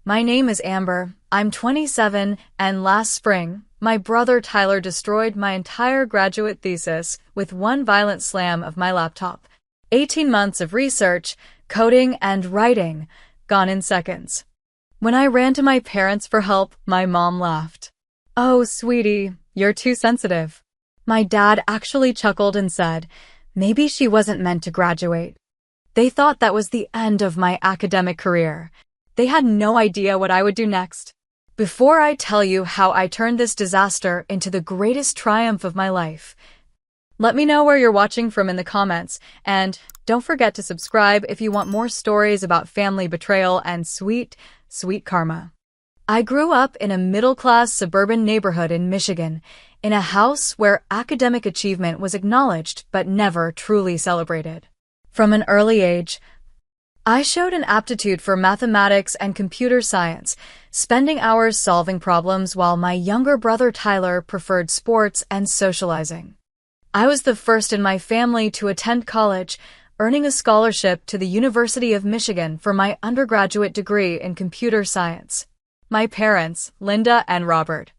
My name is Amber. I'm 27, and last spring, my brother Tyler destroyed my entire graduate thesis with one violent slam of my laptop. 18 months of research, coding, and writing, gone in seconds. When I ran to my parents for help, my mom laughed. "Oh, sweetie, you're too sensitive." My dad actually chuckled and said, maybe she wasn't meant to graduate. They thought that was the end of my academic career. They had no idea what I would do next. Before I tell you how I turned this disaster into the greatest triumph of my life, let me know where you're watching from in the comments, and don't forget to subscribe if you want more stories about family betrayal and sweet, sweet karma. I grew up in a middle-class suburban neighborhood in Michigan, in a house where academic achievement was acknowledged but never truly celebrated. From an early age, I showed an aptitude for mathematics and computer science, spending hours solving problems while my younger brother Tyler preferred sports and socializing. I was the first in my family to attend college, earning a scholarship to the University of Michigan for my undergraduate degree in computer science. My parents, Linda and Robert,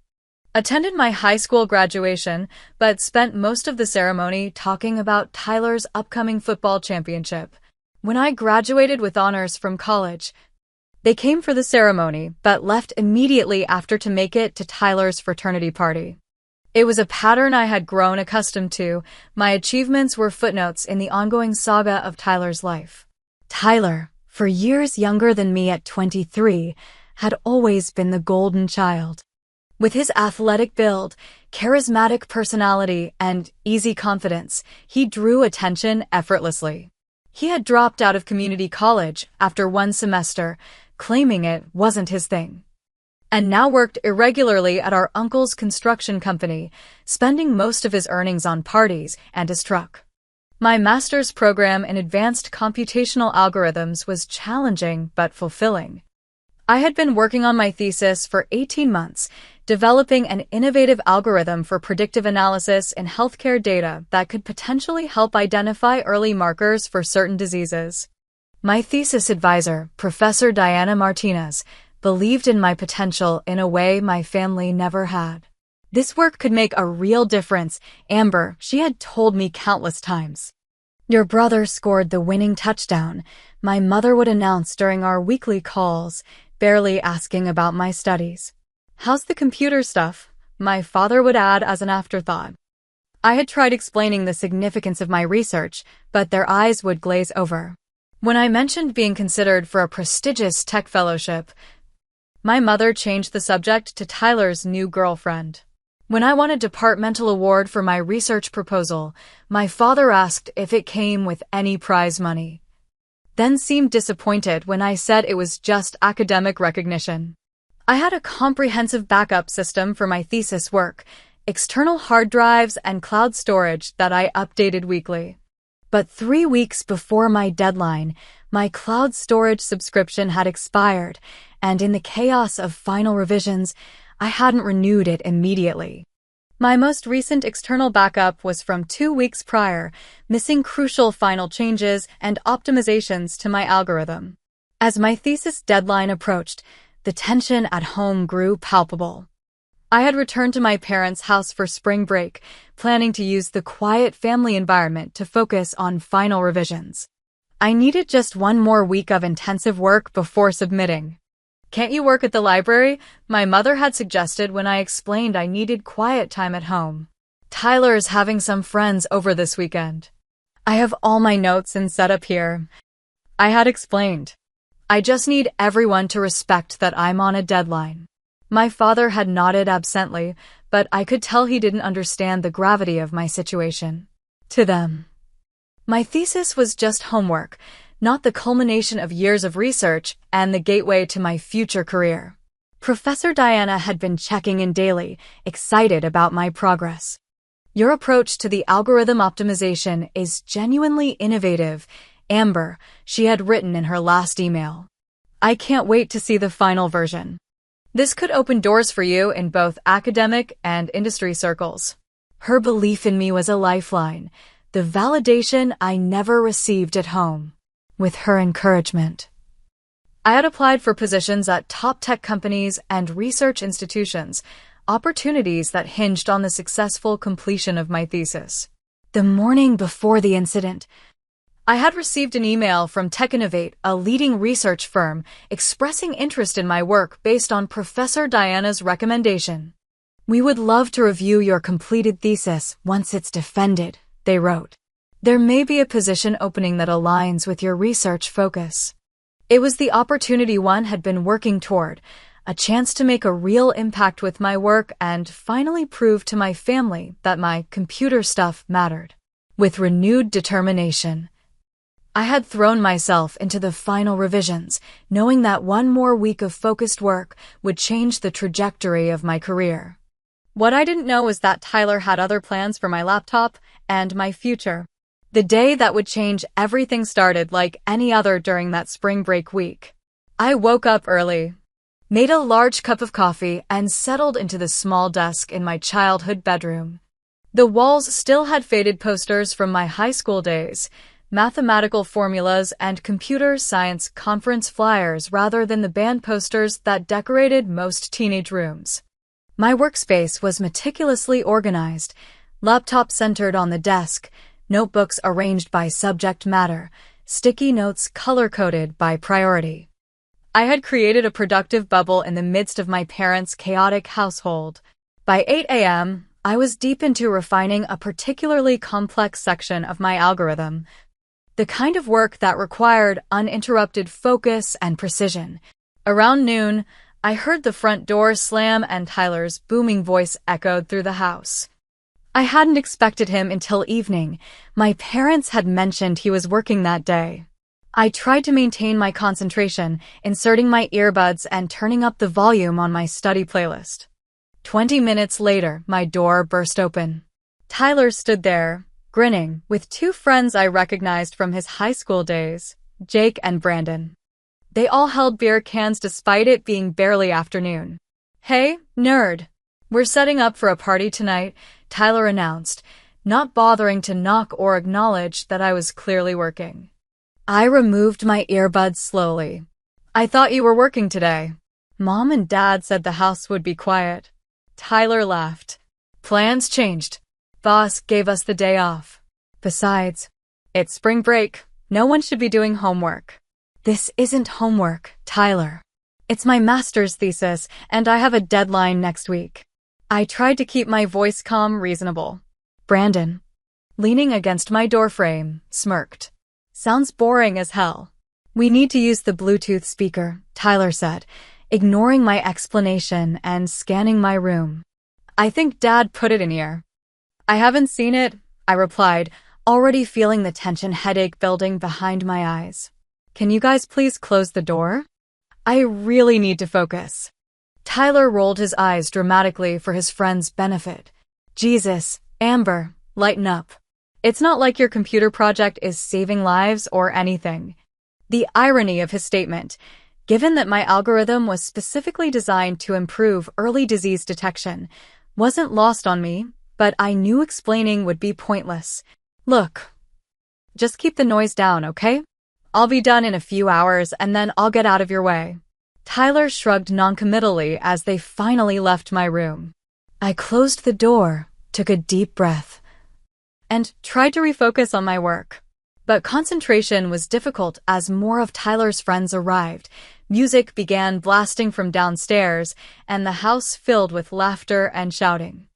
attended my high school graduation, but spent most of the ceremony talking about Tyler's upcoming football championship. When I graduated with honors from college, they came for the ceremony, but left immediately after to make it to Tyler's fraternity party. It was a pattern I had grown accustomed to. My achievements were footnotes in the ongoing saga of Tyler's life. Tyler, for years younger than me at 23, had always been the golden child. With his athletic build, charismatic personality, and easy confidence, he drew attention effortlessly. He had dropped out of community college after one semester, claiming it wasn't his thing, and now worked irregularly at our uncle's construction company, spending most of his earnings on parties and his truck. My master's program in advanced computational algorithms was challenging but fulfilling. I had been working on my thesis for 18 months, developing an innovative algorithm for predictive analysis in healthcare data that could potentially help identify early markers for certain diseases. My thesis advisor, Professor Diana Martinez, believed in my potential in a way my family never had. "This work could make a real difference, Amber," she had told me countless times. "Your brother scored the winning touchdown," my mother would announce during our weekly calls, barely asking about my studies. "How's the computer stuff?" my father would add as an afterthought. I had tried explaining the significance of my research, but their eyes would glaze over. When I mentioned being considered for a prestigious tech fellowship, my mother changed the subject to Tyler's new girlfriend. When I won a departmental award for my research proposal, my father asked if it came with any prize money, then seemed disappointed when I said it was just academic recognition. I had a comprehensive backup system for my thesis work, external hard drives and cloud storage that I updated weekly. But 3 weeks before my deadline, my cloud storage subscription had expired, and in the chaos of final revisions, I hadn't renewed it immediately. My most recent external backup was from 2 weeks prior, missing crucial final changes and optimizations to my algorithm. As my thesis deadline approached, the tension at home grew palpable. I had returned to my parents' house for spring break, planning to use the quiet family environment to focus on final revisions. I needed just one more week of intensive work before submitting. "Can't you work at the library?" my mother had suggested when I explained I needed quiet time at home. "Tyler's having some friends over this weekend. I have all my notes and set up here," I had explained. "I just need everyone to respect that I'm on a deadline." My father had nodded absently, but I could tell he didn't understand the gravity of my situation. To them, my thesis was just homework, not the culmination of years of research and the gateway to my future career. Professor Diana had been checking in daily, excited about my progress. "Your approach to the algorithm optimization is genuinely innovative, Amber," she had written in her last email. "I can't wait to see the final version. This could open doors for you in both academic and industry circles." Her belief in me was a lifeline, the validation I never received at home. With her encouragement, I had applied for positions at top tech companies and research institutions, opportunities that hinged on the successful completion of my thesis. The morning before the incident, I had received an email from TechInnovate, a leading research firm, expressing interest in my work based on Professor Diana's recommendation. "We would love to review your completed thesis once it's defended," they wrote. "There may be a position opening that aligns with your research focus." It was the opportunity one had been working toward, a chance to make a real impact with my work and finally prove to my family that my computer stuff mattered. With renewed determination, I had thrown myself into the final revisions, knowing that one more week of focused work would change the trajectory of my career. What I didn't know was that Tyler had other plans for my laptop and my future. The day that would change everything started like any other during that spring break week. I woke up early, made a large cup of coffee, and settled into the small desk in my childhood bedroom. The walls still had faded posters from my high school days, mathematical formulas and computer science conference flyers rather than the band posters that decorated most teenage rooms. My workspace was meticulously organized, laptop centered on the desk, notebooks arranged by subject matter, sticky notes color-coded by priority. I had created a productive bubble in the midst of my parents' chaotic household. By 8 a.m., I was deep into refining a particularly complex section of my algorithm, the kind of work that required uninterrupted focus and precision. Around noon, I heard the front door slam and Tyler's booming voice echoed through the house. I hadn't expected him until evening. My parents had mentioned he was working that day. I tried to maintain my concentration, inserting my earbuds and turning up the volume on my study playlist. 20 minutes later, my door burst open. Tyler stood there, grinning, with two friends I recognized from his high school days, Jake and Brandon. They all held beer cans despite it being barely afternoon. "Hey, nerd. We're setting up for a party tonight," Tyler announced, not bothering to knock or acknowledge that I was clearly working. I removed my earbuds slowly. "I thought you were working today." "Mom and Dad said the house would be quiet." Tyler laughed. "Plans changed. Boss gave us the day off. Besides, it's spring break. No one should be doing homework." "This isn't homework, Tyler. It's my master's thesis, and I have a deadline next week." I tried to keep my voice calm, reasonable. Brandon, leaning against my doorframe, smirked. "Sounds boring as hell." "We need to use the Bluetooth speaker," Tyler said, ignoring my explanation and scanning my room. "I think Dad put it in here." "I haven't seen it," I replied, already feeling the tension headache building behind my eyes. "Can you guys please close the door? I really need to focus." Tyler rolled his eyes dramatically for his friend's benefit. "Jesus, Amber, lighten up. It's not like your computer project is saving lives or anything." The irony of his statement, given that my algorithm was specifically designed to improve early disease detection, wasn't lost on me, but I knew explaining would be pointless. "Look, just keep the noise down, okay? I'll be done in a few hours and then I'll get out of your way." Tyler shrugged noncommittally as they finally left my room. I closed the door, took a deep breath, and tried to refocus on my work. But concentration was difficult as more of Tyler's friends arrived. Music began blasting from downstairs, and the house filled with laughter and shouting.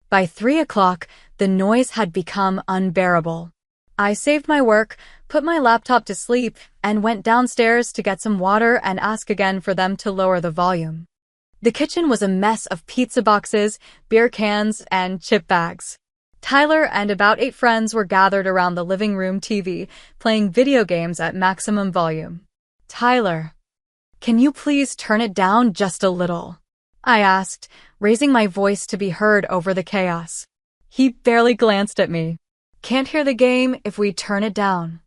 By 3 o'clock, the noise had become unbearable. I saved my work, put my laptop to sleep, and went downstairs to get some water and ask again for them to lower the volume. The kitchen was a mess of pizza boxes, beer cans, and chip bags. Tyler and about 8 friends were gathered around the living room TV, playing video games at maximum volume. "Tyler, can you please turn it down just a little?" I asked, raising my voice to be heard over the chaos. He barely glanced at me. "Can't hear the game if we turn it down."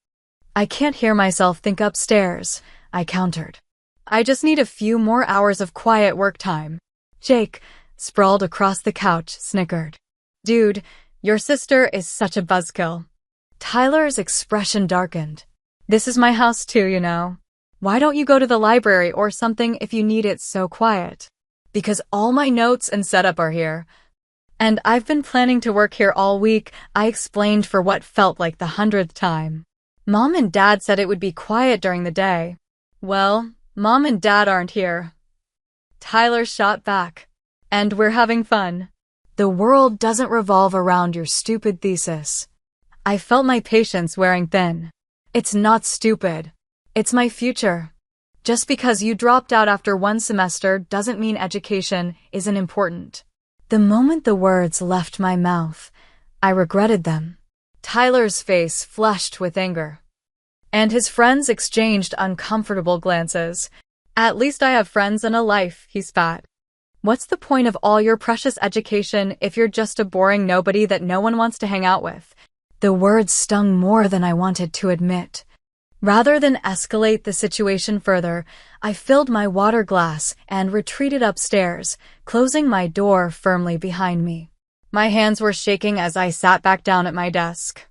"I can't hear myself think upstairs," I countered. "I just need a few more hours of quiet work time." Jake, sprawled across the couch, snickered. "Dude, your sister is such a buzzkill." Tyler's expression darkened. "This is my house too, you know. Why don't you go to the library or something if you need it so quiet? Because all my notes and setup are here. And I've been planning to work here all week, I explained for what felt like the 100th time. Mom and Dad said it would be quiet during the day. Well, Mom and Dad aren't here. Tyler shot back. And we're having fun. The world doesn't revolve around your stupid thesis. I felt my patience wearing thin. It's not stupid. It's my future. Just because you dropped out after one semester doesn't mean education isn't important. The moment the words left my mouth, I regretted them. Tyler's face flushed with anger. And his friends exchanged uncomfortable glances. At least I have friends and a life, he spat. What's the point of all your precious education if you're just a boring nobody that no one wants to hang out with? The words stung more than I wanted to admit. Rather than escalate the situation further, I filled my water glass and retreated upstairs, closing my door firmly behind me. My hands were shaking as I sat back down at my desk.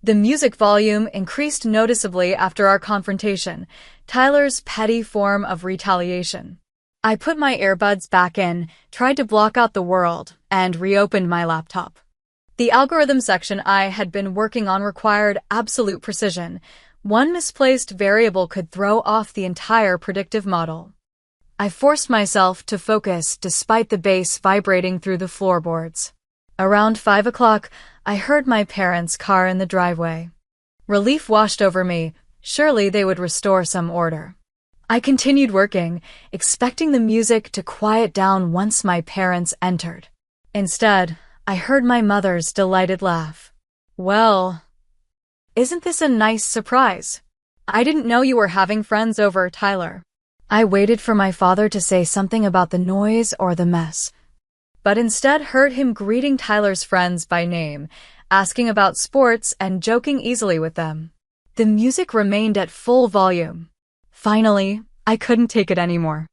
The music volume increased noticeably after our confrontation, Tyler's petty form of retaliation. I put my earbuds back in, tried to block out the world, and reopened my laptop. The algorithm section I had been working on required absolute precision. One misplaced variable could throw off the entire predictive model. I forced myself to focus despite the bass vibrating through the floorboards. Around 5 o'clock, I heard my parents' car in the driveway. Relief washed over me. Surely they would restore some order. I continued working, expecting the music to quiet down once my parents entered. Instead, I heard my mother's delighted laugh. Well, isn't this a nice surprise? I didn't know you were having friends over, Tyler. I waited for my father to say something about the noise or the mess, but instead heard him greeting Tyler's friends by name, asking about sports and joking easily with them. The music remained at full volume. Finally, I couldn't take it anymore.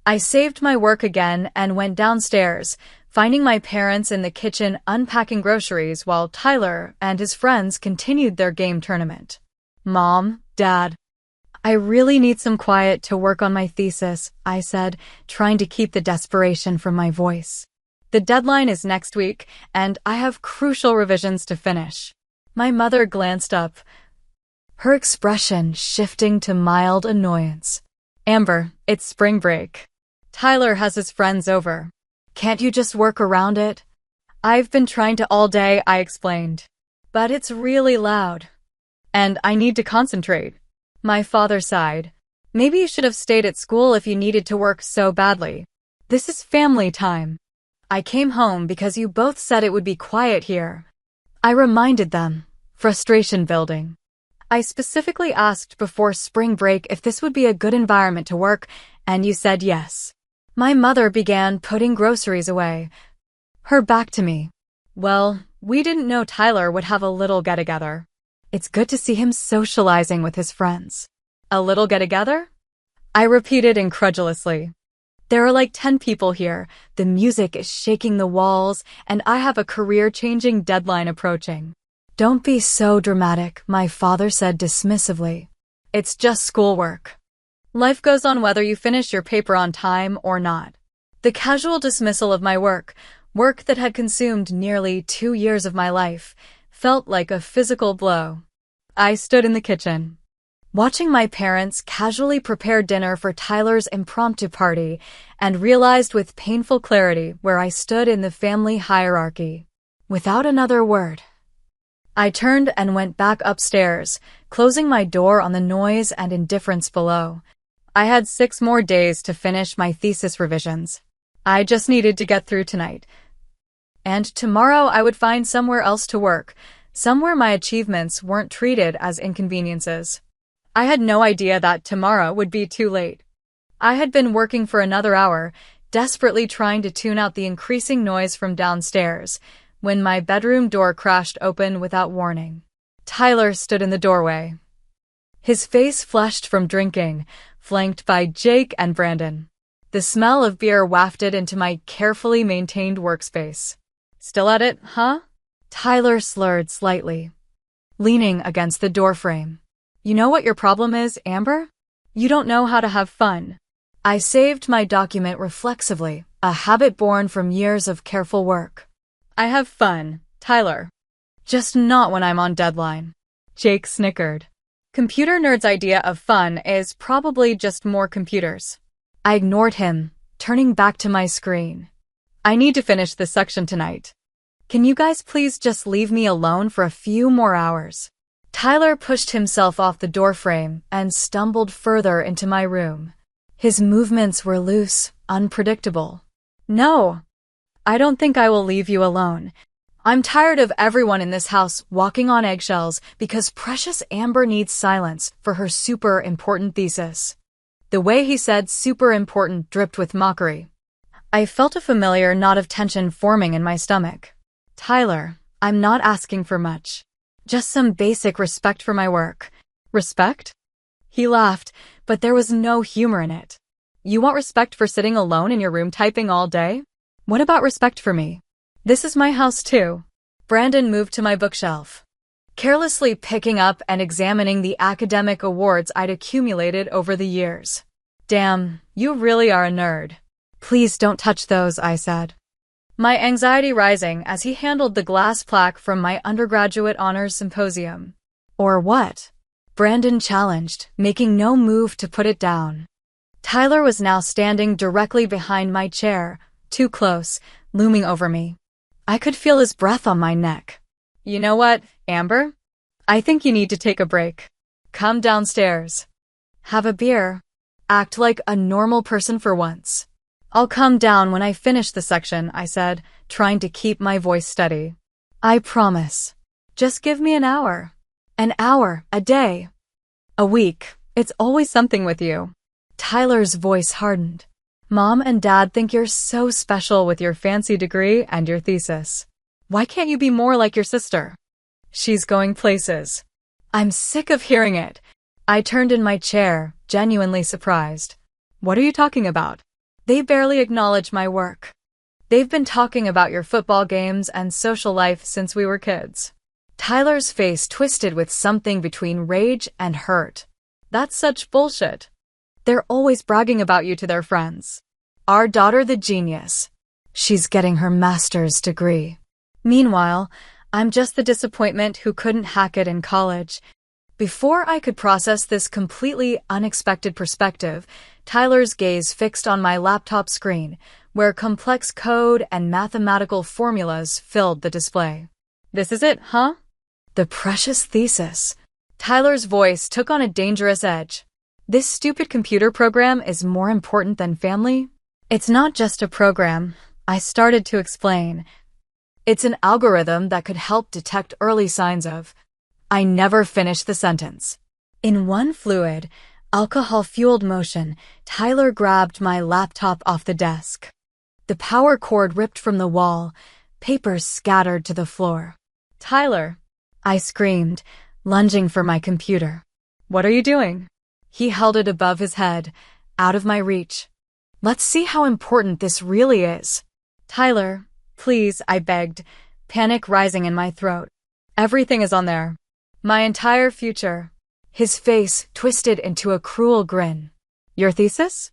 I saved my work again and went downstairs, finding my parents in the kitchen unpacking groceries while Tyler and his friends continued their game tournament. Mom, Dad, I really need some quiet to work on my thesis, I said, trying to keep the desperation from my voice. The deadline is next week, and I have crucial revisions to finish. My mother glanced up, her expression shifting to mild annoyance. Amber, it's spring break. Tyler has his friends over. Can't you just work around it? I've been trying to all day, I explained. But it's really loud. And I need to concentrate. My father sighed. Maybe you should have stayed at school if you needed to work so badly. This is family time. I came home because you both said it would be quiet here. I reminded them, frustration building. I specifically asked before spring break if this would be a good environment to work, and you said yes. My mother began putting groceries away, her back to me. Well, we didn't know Tyler would have a little get-together. It's good to see him socializing with his friends. A little get-together? I repeated incredulously. There are like 10 people here, the music is shaking the walls, and I have a career-changing deadline approaching. Don't be so dramatic, my father said dismissively. It's just schoolwork. Life goes on whether you finish your paper on time or not. The casual dismissal of my work that had consumed nearly 2 years of my life, felt like a physical blow. I stood in the kitchen, watching my parents casually prepare dinner for Tyler's impromptu party, and realized with painful clarity where I stood in the family hierarchy. Without another word, I turned and went back upstairs, closing my door on the noise and indifference below. I had 6 more days to finish my thesis revisions. I just needed to get through tonight. And tomorrow I would find somewhere else to work, somewhere my achievements weren't treated as inconveniences. I had no idea that tomorrow would be too late. I had been working for another hour, desperately trying to tune out the increasing noise from downstairs, when my bedroom door crashed open without warning. Tyler stood in the doorway. His face flushed from drinking, flanked by Jake and Brandon. The smell of beer wafted into my carefully maintained workspace. Still at it, huh? Tyler slurred slightly, leaning against the doorframe. You know what your problem is, Amber? You don't know how to have fun. I saved my document reflexively, a habit born from years of careful work. I have fun, Tyler. Just not when I'm on deadline. Jake snickered. Computer nerd's idea of fun is probably just more computers. I ignored him, turning back to my screen. I need to finish this section tonight. Can you guys please just leave me alone for a few more hours? Tyler pushed himself off the doorframe and stumbled further into my room. His movements were loose, unpredictable. No, I don't think I will leave you alone. I'm tired of everyone in this house walking on eggshells because precious Amber needs silence for her super important thesis. The way he said super important dripped with mockery. I felt a familiar knot of tension forming in my stomach. Tyler, I'm not asking for much. Just some basic respect for my work. Respect? He laughed, but there was no humor in it. You want respect for sitting alone in your room typing all day? What about respect for me? This is my house too. Brandon moved to my bookshelf, carelessly picking up and examining the academic awards I'd accumulated over the years. Damn, you really are a nerd. Please don't touch those, I said. My anxiety rising as he handled the glass plaque from my undergraduate honors symposium. Or what? Brandon challenged, making no move to put it down. Tyler was now standing directly behind my chair, too close, looming over me. I could feel his breath on my neck. You know what, Amber? I think you need to take a break. Come downstairs. Have a beer. Act like a normal person for once. I'll come down when I finish the section, I said, trying to keep my voice steady. I promise. Just give me an hour. An hour, a day. A week. It's always something with you. Tyler's voice hardened. Mom and Dad think you're so special with your fancy degree and your thesis. Why can't you be more like your sister? She's going places. I'm sick of hearing it. I turned in my chair, genuinely surprised. What are you talking about? They barely acknowledge my work. They've been talking about your football games and social life since we were kids. Tyler's face twisted with something between rage and hurt. That's such bullshit. They're always bragging about you to their friends. Our daughter the genius. She's getting her master's degree. Meanwhile, I'm just the disappointment who couldn't hack it in college. Before I could process this completely unexpected perspective, Tyler's gaze fixed on my laptop screen, where complex code and mathematical formulas filled the display. This is it, huh? The precious thesis. Tyler's voice took on a dangerous edge. This stupid computer program is more important than family? It's not just a program, I started to explain. It's an algorithm that could help detect early signs of... I never finished the sentence. In one fluid, alcohol-fueled motion, Tyler grabbed my laptop off the desk. The power cord ripped from the wall, papers scattered to the floor. Tyler, I screamed, lunging for my computer. What are you doing? He held it above his head, out of my reach. Let's see how important this really is. Tyler, please, I begged, panic rising in my throat. Everything is on there. My entire future. His face twisted into a cruel grin. Your thesis?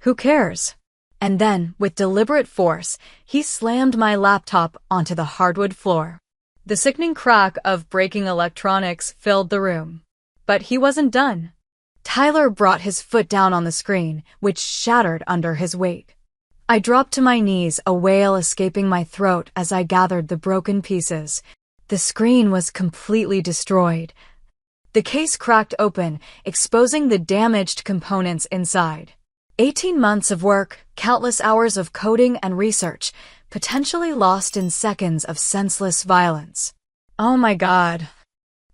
Who cares? And then, with deliberate force, he slammed my laptop onto the hardwood floor. The sickening crack of breaking electronics filled the room. But he wasn't done. Tyler brought his foot down on the screen, which shattered under his weight. I dropped to my knees, a wail escaping my throat as I gathered the broken pieces. The screen was completely destroyed. The case cracked open, exposing the damaged components inside. 18 months of work, countless hours of coding and research, potentially lost in seconds of senseless violence. Oh my God.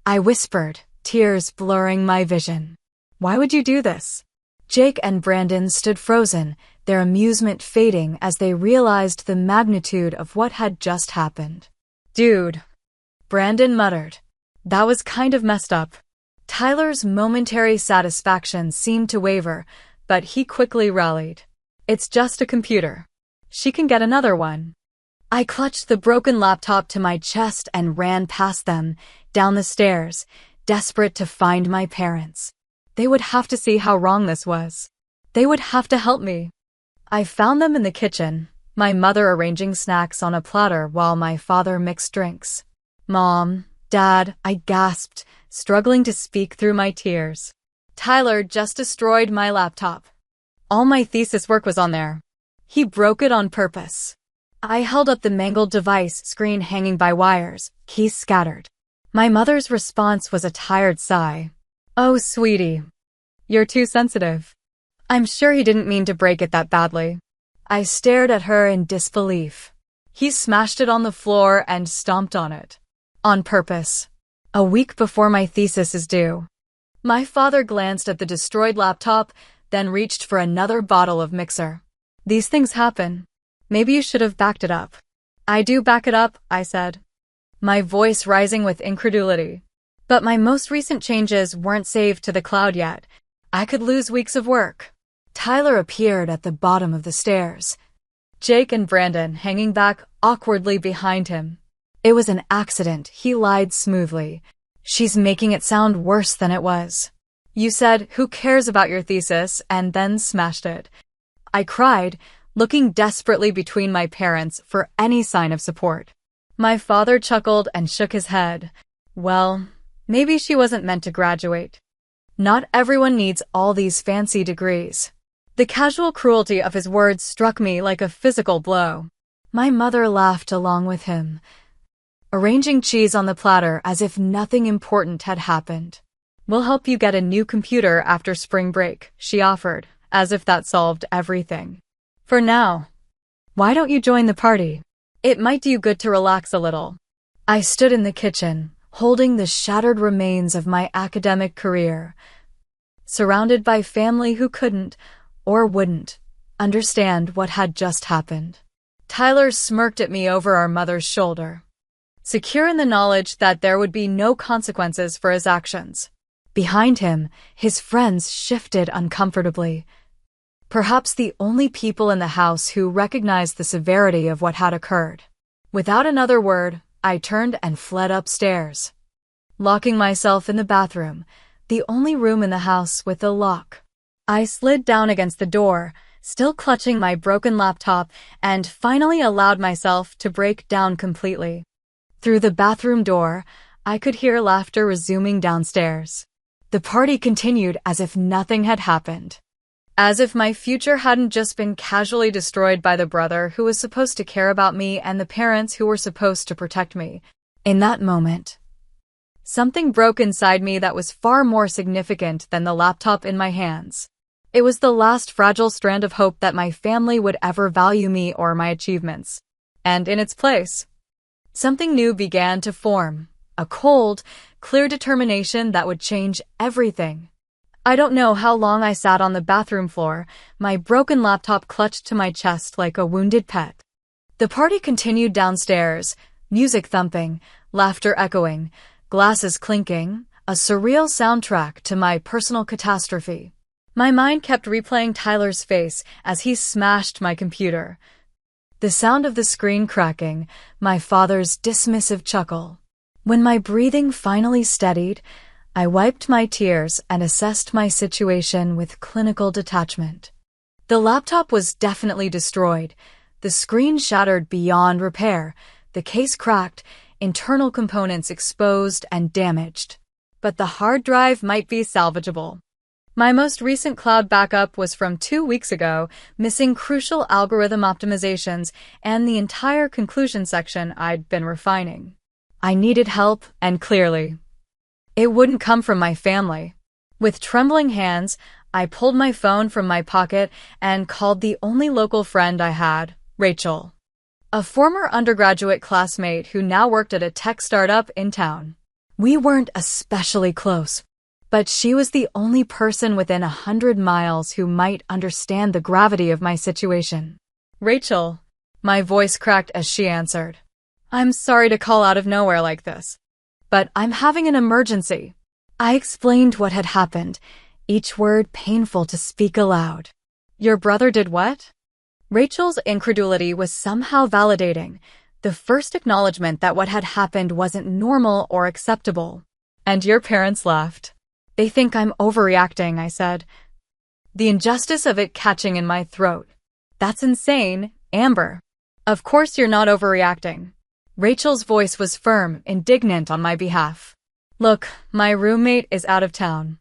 I whispered, tears blurring my vision. Why would you do this? Jake and Brandon stood frozen, their amusement fading as they realized the magnitude of what had just happened. Dude, Brandon muttered. That was kind of messed up. Tyler's momentary satisfaction seemed to waver, but he quickly rallied. It's just a computer. She can get another one. I clutched the broken laptop to my chest and ran past them, down the stairs, desperate to find my parents. They would have to see how wrong this was. They would have to help me. I found them in the kitchen, my mother arranging snacks on a platter while my father mixed drinks. Mom, Dad, I gasped, struggling to speak through my tears. Tyler just destroyed my laptop. All my thesis work was on there. He broke it on purpose. I held up the mangled device, screen hanging by wires, keys scattered. My mother's response was a tired sigh. Oh, sweetie. You're too sensitive. I'm sure he didn't mean to break it that badly. I stared at her in disbelief. He smashed it on the floor and stomped on it. On purpose. A week before my thesis is due. My father glanced at the destroyed laptop, then reached for another bottle of mixer. These things happen. Maybe you should have backed it up. I do back it up, I said, my voice rising with incredulity. But my most recent changes weren't saved to the cloud yet. I could lose weeks of work. Tyler appeared at the bottom of the stairs. Jake and Brandon hanging back awkwardly behind him. It was an accident, he lied smoothly. She's making it sound worse than it was. You said, who cares about your thesis, and then smashed it. I cried, looking desperately between my parents for any sign of support. My father chuckled and shook his head. Well, maybe she wasn't meant to graduate. Not everyone needs all these fancy degrees. The casual cruelty of his words struck me like a physical blow. My mother laughed along with him, arranging cheese on the platter as if nothing important had happened. We'll help you get a new computer after spring break, she offered, as if that solved everything. For now. Why don't you join the party? It might do you good to relax a little. I stood in the kitchen, holding the shattered remains of my academic career, surrounded by family who couldn't, or wouldn't, understand what had just happened. Tyler smirked at me over our mother's shoulder, secure in the knowledge that there would be no consequences for his actions. Behind him, his friends shifted uncomfortably. Perhaps the only people in the house who recognized the severity of what had occurred. Without another word, I turned and fled upstairs, locking myself in the bathroom, the only room in the house with a lock. I slid down against the door, still clutching my broken laptop, and finally allowed myself to break down completely. Through the bathroom door, I could hear laughter resuming downstairs. The party continued as if nothing had happened. As if my future hadn't just been casually destroyed by the brother who was supposed to care about me and the parents who were supposed to protect me. In that moment, something broke inside me that was far more significant than the laptop in my hands. It was the last fragile strand of hope that my family would ever value me or my achievements. And in its place, something new began to form, a cold, clear determination that would change everything. I don't know how long I sat on the bathroom floor, my broken laptop clutched to my chest like a wounded pet. The party continued downstairs, music thumping, laughter echoing, glasses clinking, a surreal soundtrack to my personal catastrophe. My mind kept replaying Tyler's face as he smashed my computer. The sound of the screen cracking, my father's dismissive chuckle. When my breathing finally steadied, I wiped my tears and assessed my situation with clinical detachment. The laptop was definitely destroyed, the screen shattered beyond repair, the case cracked, internal components exposed and damaged. But the hard drive might be salvageable. My most recent cloud backup was from 2 weeks ago, missing crucial algorithm optimizations and the entire conclusion section I'd been refining. I needed help, and clearly, it wouldn't come from my family. With trembling hands, I pulled my phone from my pocket and called the only local friend I had, Rachel, a former undergraduate classmate who now worked at a tech startup in town. We weren't especially close, but she was the only person within 100 miles who might understand the gravity of my situation. Rachel, my voice cracked as she answered. I'm sorry to call out of nowhere like this, but I'm having an emergency. I explained what had happened, each word painful to speak aloud. Your brother did what? Rachel's incredulity was somehow validating, the first acknowledgement that what had happened wasn't normal or acceptable. And your parents laughed. They think I'm overreacting, I said. The injustice of it catching in my throat. That's insane, Amber. Of course you're not overreacting. Rachel's voice was firm, indignant on my behalf. Look, my roommate is out of town.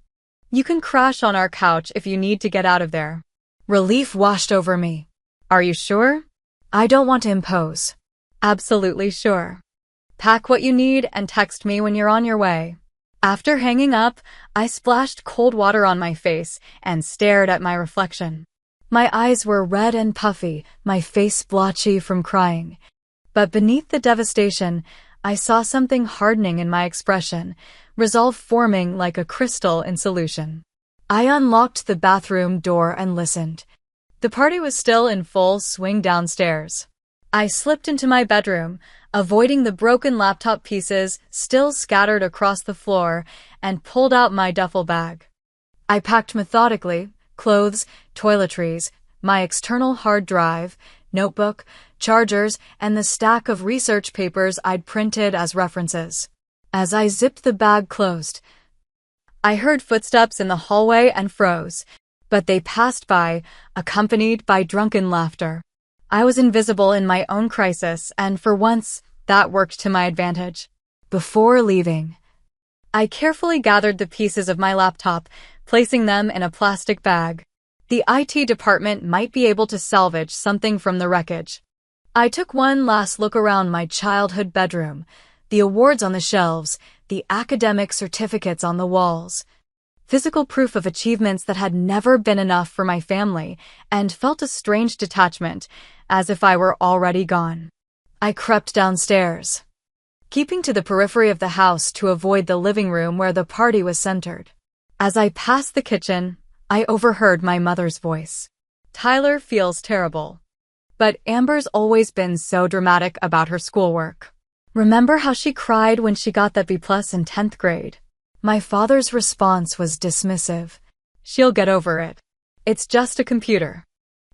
You can crash on our couch if you need to get out of there. Relief washed over me. Are you sure? I don't want to impose. Absolutely sure. Pack what you need and text me when you're on your way. After hanging up, I splashed cold water on my face and stared at my reflection. My eyes were red and puffy, my face blotchy from crying. But beneath the devastation, I saw something hardening in my expression, resolve forming like a crystal in solution. I unlocked the bathroom door and listened. The party was still in full swing downstairs. I slipped into my bedroom, avoiding the broken laptop pieces still scattered across the floor, and pulled out my duffel bag. I packed methodically, clothes, toiletries, my external hard drive, notebook, chargers, and the stack of research papers I'd printed as references. As I zipped the bag closed, I heard footsteps in the hallway and froze, but they passed by, accompanied by drunken laughter. I was invisible in my own crisis, and for once, that worked to my advantage. Before leaving, I carefully gathered the pieces of my laptop, placing them in a plastic bag. The IT department might be able to salvage something from the wreckage. I took one last look around my childhood bedroom, the awards on the shelves, the academic certificates on the walls. Physical proof of achievements that had never been enough for my family, and felt a strange detachment, as if I were already gone. I crept downstairs, keeping to the periphery of the house to avoid the living room where the party was centered. As I passed the kitchen, I overheard my mother's voice. Tyler feels terrible. But Amber's always been so dramatic about her schoolwork. Remember how she cried when she got that B+ in 10th grade? My father's response was dismissive. She'll get over it. It's just a computer.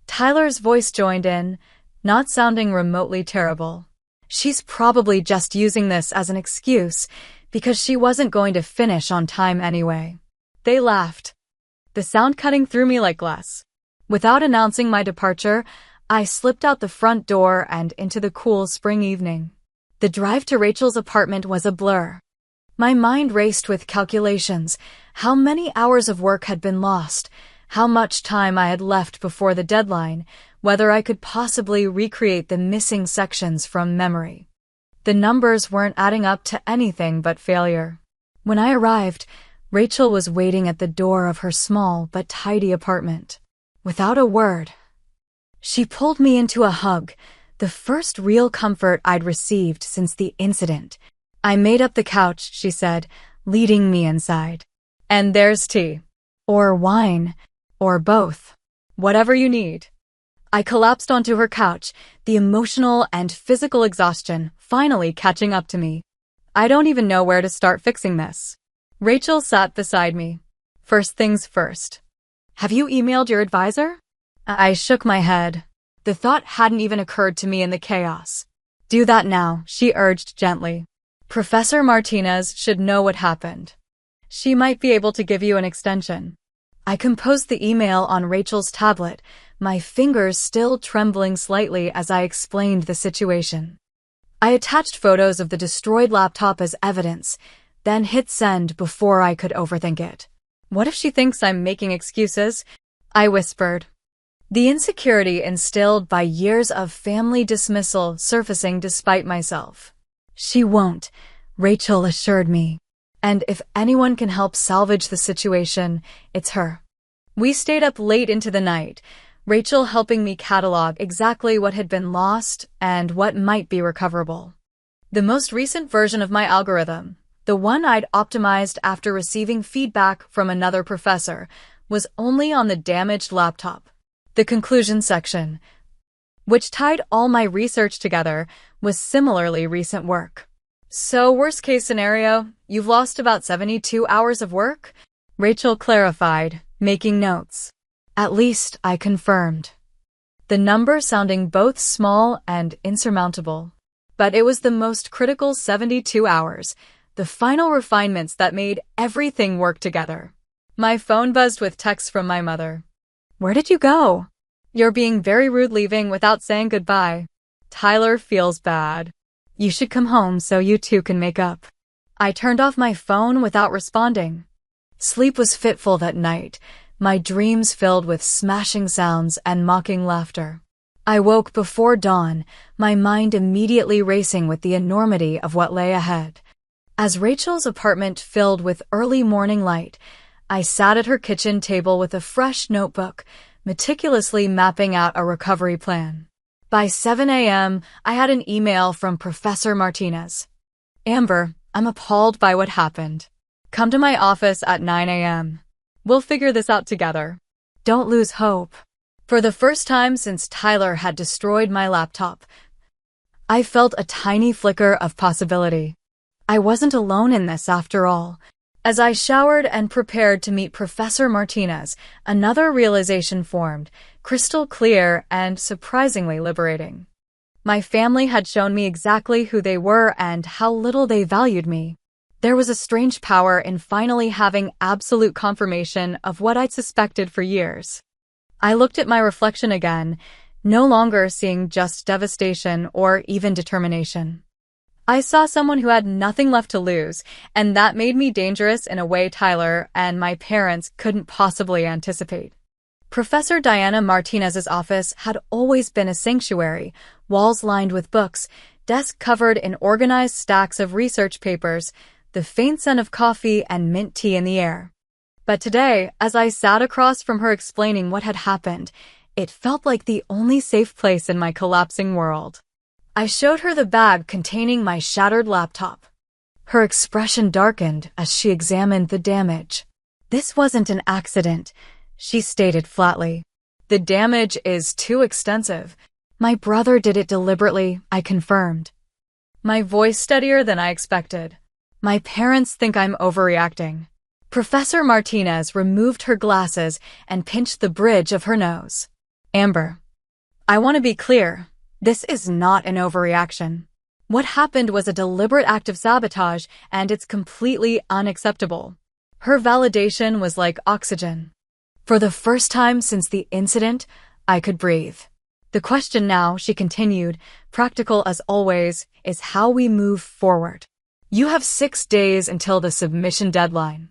Tyler's voice joined in, not sounding remotely terrible. She's probably just using this as an excuse because she wasn't going to finish on time anyway. They laughed, the sound cutting through me like glass. Without announcing my departure, I slipped out the front door and into the cool spring evening. The drive to Rachel's apartment was a blur. My mind raced with calculations, how many hours of work had been lost, how much time I had left before the deadline, whether I could possibly recreate the missing sections from memory. The numbers weren't adding up to anything but failure. When I arrived, Rachel was waiting at the door of her small but tidy apartment. Without a word, she pulled me into a hug, the first real comfort I'd received since the incident. I made up the couch, she said, leading me inside. And there's tea. Or wine. Or both. Whatever you need. I collapsed onto her couch, the emotional and physical exhaustion finally catching up to me. I don't even know where to start fixing this. Rachel sat beside me. First things first. Have you emailed your advisor? I shook my head. The thought hadn't even occurred to me in the chaos. Do that now, she urged gently. Professor Martinez should know what happened. She might be able to give you an extension. I composed the email on Rachel's tablet, my fingers still trembling slightly as I explained the situation. I attached photos of the destroyed laptop as evidence, then hit send before I could overthink it. What if she thinks I'm making excuses? I whispered. The insecurity instilled by years of family dismissal surfacing despite myself. She won't, Rachel assured me. And if anyone can help salvage the situation, it's her. We stayed up late into the night, Rachel helping me catalog exactly what had been lost and what might be recoverable. The most recent version of my algorithm, the one I'd optimized after receiving feedback from another professor, was only on the damaged laptop. The conclusion section, which tied all my research together, was similarly recent work. So, worst case scenario, you've lost about 72 hours of work? Rachel clarified, making notes. At least, I confirmed. The number sounding both small and insurmountable. But it was the most critical 72 hours, the final refinements that made everything work together. My phone buzzed with texts from my mother. Where did you go? You're being very rude leaving without saying goodbye. Tyler feels bad. You should come home so you two can make up. I turned off my phone without responding. Sleep was fitful that night, my dreams filled with smashing sounds and mocking laughter. I woke before dawn, my mind immediately racing with the enormity of what lay ahead. As Rachel's apartment filled with early morning light, I sat at her kitchen table with a fresh notebook, meticulously mapping out a recovery plan. By 7 a.m., I had an email from Professor Martinez. Amber, I'm appalled by what happened. Come to my office at 9 a.m. We'll figure this out together. Don't lose hope. For the first time since Tyler had destroyed my laptop, I felt a tiny flicker of possibility. I wasn't alone in this after all. As I showered and prepared to meet Professor Martinez, another realization formed, crystal clear and surprisingly liberating. My family had shown me exactly who they were and how little they valued me. There was a strange power in finally having absolute confirmation of what I'd suspected for years. I looked at my reflection again, no longer seeing just devastation or even determination. I saw someone who had nothing left to lose, and that made me dangerous in a way Tyler and my parents couldn't possibly anticipate. Professor Diana Martinez's office had always been a sanctuary, walls lined with books, desk covered in organized stacks of research papers, the faint scent of coffee and mint tea in the air. But today, as I sat across from her explaining what had happened, it felt like the only safe place in my collapsing world. I showed her the bag containing my shattered laptop. Her expression darkened as she examined the damage. This wasn't an accident, she stated flatly. The damage is too extensive. My brother did it deliberately, I confirmed. My voice steadier than I expected. My parents think I'm overreacting. Professor Martinez removed her glasses and pinched the bridge of her nose. Amber, I want to be clear. This is not an overreaction. What happened was a deliberate act of sabotage, and it's completely unacceptable. Her validation was like oxygen. For the first time since the incident, I could breathe. The question now, she continued, practical as always, is how we move forward. You have 6 days until the submission deadline.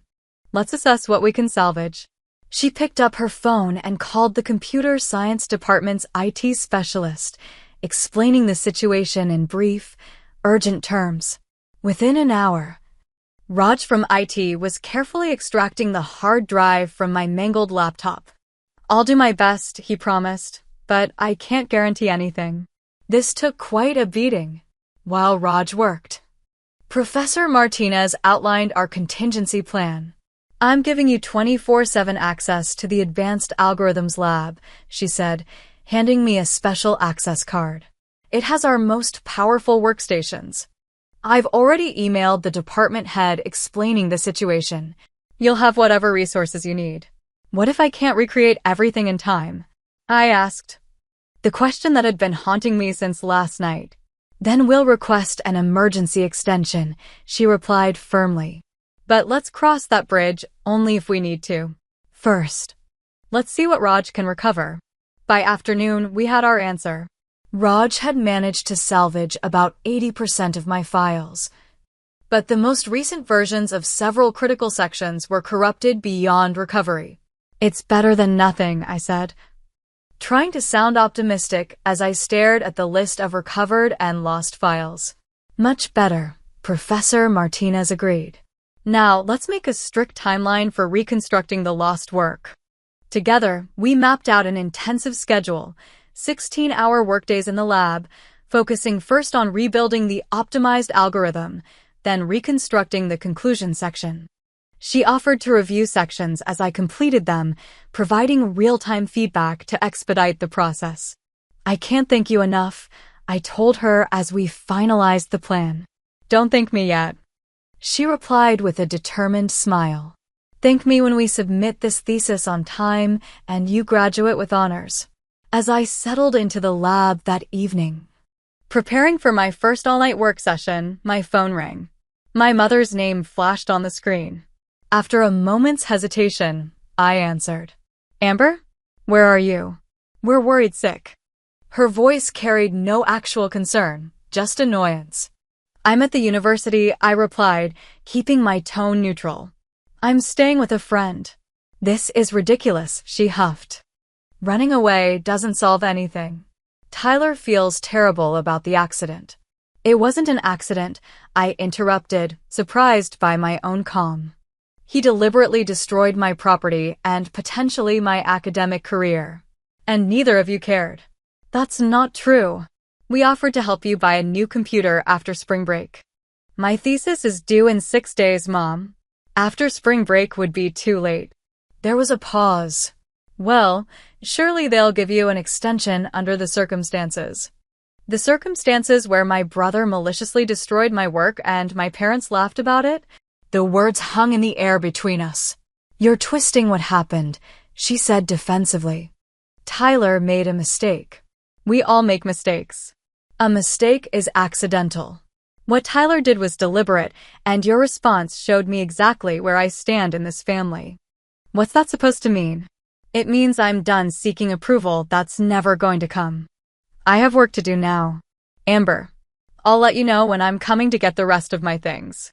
Let's assess what we can salvage. She picked up her phone and called the computer science department's IT specialist, explaining the situation in brief, urgent terms. Within an hour, Raj from IT was carefully extracting the hard drive from my mangled laptop. I'll do my best, he promised, but I can't guarantee anything. This took quite a beating. While Raj worked, Professor Martinez outlined our contingency plan. I'm giving you 24/7 access to the Advanced Algorithms Lab, she said, handing me a special access card. It has our most powerful workstations. I've already emailed the department head explaining the situation. You'll have whatever resources you need. What if I can't recreate everything in time? I asked. The question that had been haunting me since last night. Then we'll request an emergency extension, she replied firmly. But let's cross that bridge only if we need to. First, let's see what Raj can recover. By afternoon, we had our answer. Raj had managed to salvage about 80% of my files. But the most recent versions of several critical sections were corrupted beyond recovery. It's better than nothing, I said, trying to sound optimistic as I stared at the list of recovered and lost files. Much better, Professor Martinez agreed. Now, let's make a strict timeline for reconstructing the lost work. Together, we mapped out an intensive schedule, 16-hour workdays in the lab, focusing first on rebuilding the optimized algorithm, then reconstructing the conclusion section. She offered to review sections as I completed them, providing real-time feedback to expedite the process. I can't thank you enough, I told her as we finalized the plan. Don't thank me yet. She replied with a determined smile. Thank me when we submit this thesis on time and you graduate with honors. As I settled into the lab that evening, preparing for my first all-night work session, my phone rang. My mother's name flashed on the screen. After a moment's hesitation, I answered, Amber? Where are you? We're worried sick. Her voice carried no actual concern, just annoyance. I'm at the university, I replied, keeping my tone neutral. I'm staying with a friend. This is ridiculous, she huffed. Running away doesn't solve anything. Tyler feels terrible about the accident. It wasn't an accident, I interrupted, surprised by my own calm. He deliberately destroyed my property and potentially my academic career. And neither of you cared. That's not true. We offered to help you buy a new computer after spring break. My thesis is due in 6 days, Mom. After spring break would be too late. There was a pause. Well, surely they'll give you an extension under the circumstances. The circumstances where my brother maliciously destroyed my work and my parents laughed about it? The words hung in the air between us. You're twisting what happened, she said defensively. Tyler made a mistake. We all make mistakes. A mistake is accidental. What Tyler did was deliberate, and your response showed me exactly where I stand in this family. What's that supposed to mean? It means I'm done seeking approval that's never going to come. I have work to do now. Amber, I'll let you know when I'm coming to get the rest of my things.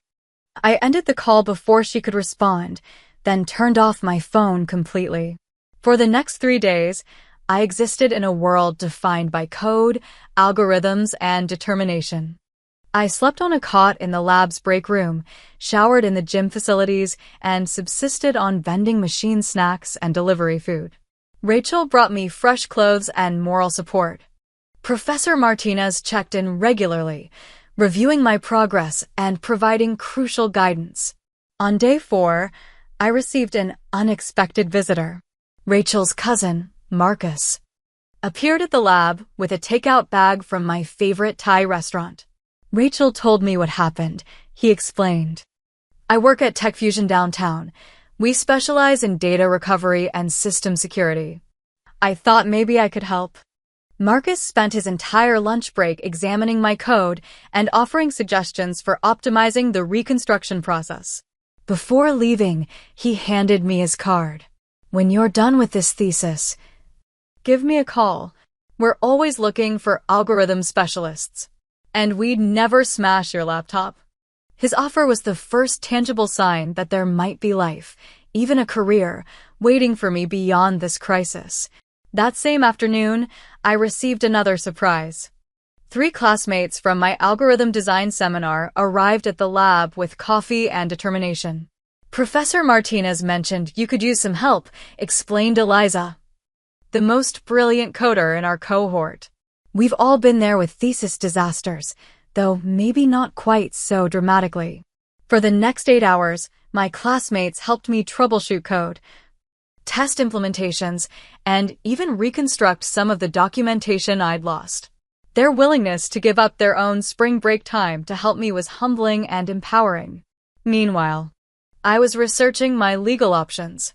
I ended the call before she could respond, then turned off my phone completely. For the next 3 days, I existed in a world defined by code, algorithms, and determination. I slept on a cot in the lab's break room, showered in the gym facilities, and subsisted on vending machine snacks and delivery food. Rachel brought me fresh clothes and moral support. Professor Martinez checked in regularly, reviewing my progress and providing crucial guidance. On day 4, I received an unexpected visitor. Rachel's cousin, Marcus, appeared at the lab with a takeout bag from my favorite Thai restaurant. Rachel told me what happened, he explained. I work at Tech Fusion downtown. We specialize in data recovery and system security. I thought maybe I could help. Marcus spent his entire lunch break examining my code and offering suggestions for optimizing the reconstruction process. Before leaving, he handed me his card. When you're done with this thesis, give me a call. We're always looking for algorithm specialists. And we'd never smash your laptop. His offer was the first tangible sign that there might be life, even a career, waiting for me beyond this crisis. That same afternoon, I received another surprise. 3 classmates from my algorithm design seminar arrived at the lab with coffee and determination. Professor Martinez mentioned you could use some help, explained Eliza, the most brilliant coder in our cohort. We've all been there with thesis disasters, though maybe not quite so dramatically. For the next 8 hours, my classmates helped me troubleshoot code, test implementations, and even reconstruct some of the documentation I'd lost. Their willingness to give up their own spring break time to help me was humbling and empowering. Meanwhile, I was researching my legal options.